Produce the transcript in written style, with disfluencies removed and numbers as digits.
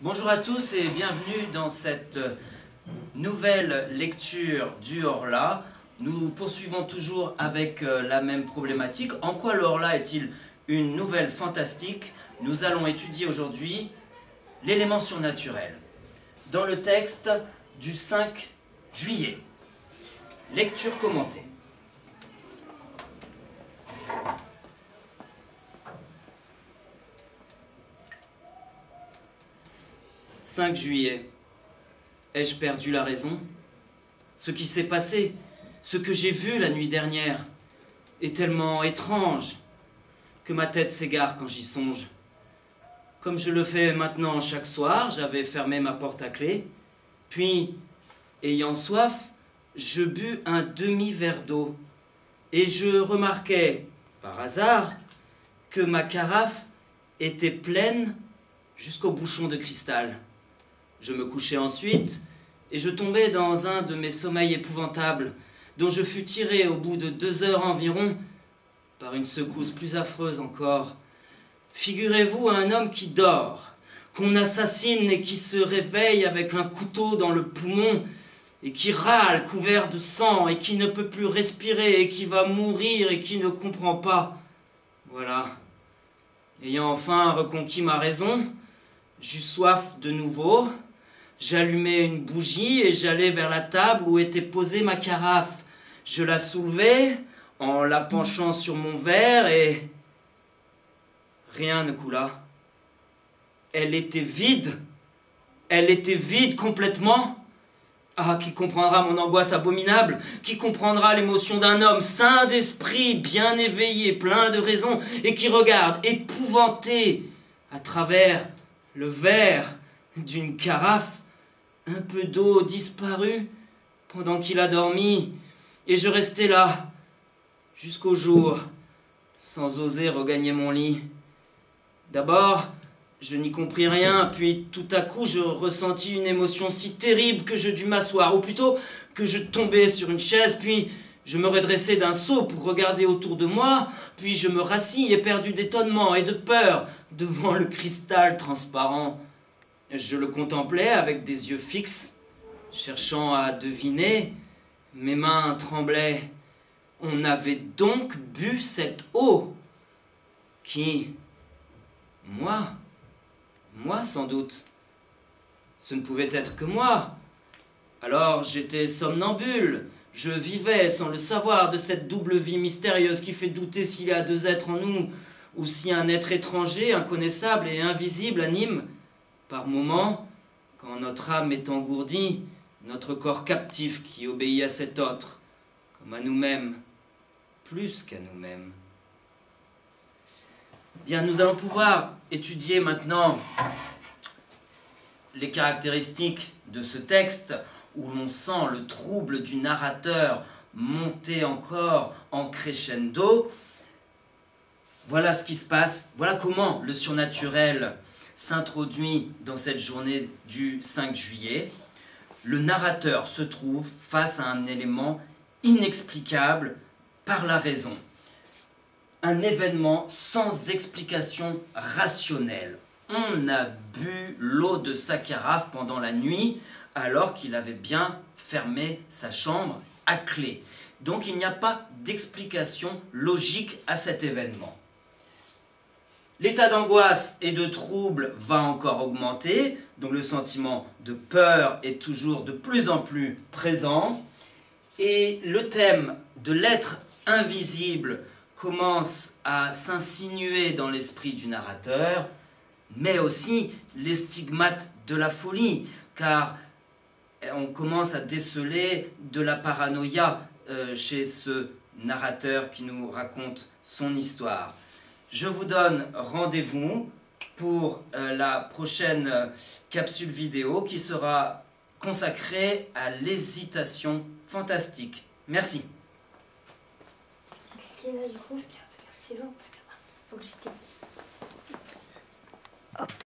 Bonjour à tous et bienvenue dans cette nouvelle lecture du Horla. Nous poursuivons toujours avec la même problématique. En quoi le Horla est-il une nouvelle fantastique? Nous allons étudier aujourd'hui l'élément surnaturel. Dans le texte du 5 juillet. Lecture commentée. « 5 juillet. Ai-je perdu la raison? Ce qui s'est passé, ce que j'ai vu la nuit dernière, est tellement étrange que ma tête s'égare quand j'y songe. Comme je le fais maintenant chaque soir, j'avais fermé ma porte à clé, puis, ayant soif, je bus un demi-verre d'eau, et je remarquai, par hasard, que ma carafe était pleine jusqu'au bouchon de cristal. Je me couchai ensuite, et je tombai dans un de mes sommeils épouvantables, dont je fus tiré au bout de 2 heures environ, par une secousse plus affreuse encore. Figurez-vous un homme qui dort, qu'on assassine et qui se réveille avec un couteau dans le poumon, et qui râle couvert de sang, et qui ne peut plus respirer, et qui va mourir, et qui ne comprend pas. Voilà. Ayant enfin reconquis ma raison, j'eus soif de nouveau, j'allumai une bougie et j'allai vers la table où était posée ma carafe. Je la soulevai en la penchant sur mon verre et rien ne coula. Elle était vide complètement. Ah, qui comprendra mon angoisse abominable? Qui comprendra l'émotion d'un homme sain d'esprit, bien éveillé, plein de raison, et qui regarde, épouvanté, à travers le verre d'une carafe, un peu d'eau disparue pendant qu'il a dormi, et je restai là, jusqu'au jour, sans oser regagner mon lit. D'abord, je n'y compris rien, puis tout à coup je ressentis une émotion si terrible que je dus m'asseoir, ou plutôt que je tombai sur une chaise, puis je me redressai d'un saut pour regarder autour de moi, puis je me rassis éperdu d'étonnement et de peur devant le cristal transparent. Je le contemplais avec des yeux fixes, cherchant à deviner. Mes mains tremblaient. On avait donc bu cette eau qui, moi sans doute, ce ne pouvait être que moi. Alors j'étais somnambule, je vivais sans le savoir de cette double vie mystérieuse qui fait douter s'il y a 2 êtres en nous, ou si un être étranger, inconnaissable et invisible anime, par moments, quand notre âme est engourdie, notre corps captif qui obéit à cet autre, comme à nous-mêmes, plus qu'à nous-mêmes. Bien, nous allons pouvoir étudier maintenant les caractéristiques de ce texte où l'on sent le trouble du narrateur monter encore en crescendo. Voilà ce qui se passe, voilà comment le surnaturel s'introduit dans cette journée du 5 juillet. Le narrateur se trouve face à un élément inexplicable par la raison. Un événement sans explication rationnelle. On a bu l'eau de sa carafe pendant la nuit alors qu'il avait bien fermé sa chambre à clé. Donc il n'y a pas d'explication logique à cet événement. L'état d'angoisse et de trouble va encore augmenter, donc le sentiment de peur est toujours de plus en plus présent. Et le thème de l'être invisible commence à s'insinuer dans l'esprit du narrateur, mais aussi les stigmates de la folie, car on commence à déceler de la paranoïa chez ce narrateur qui nous raconte son histoire. Je vous donne rendez-vous pour la prochaine capsule vidéo qui sera consacrée à l'hésitation fantastique. Merci. J'ai cliqué là du coup. C'est long. Faut que j'étais.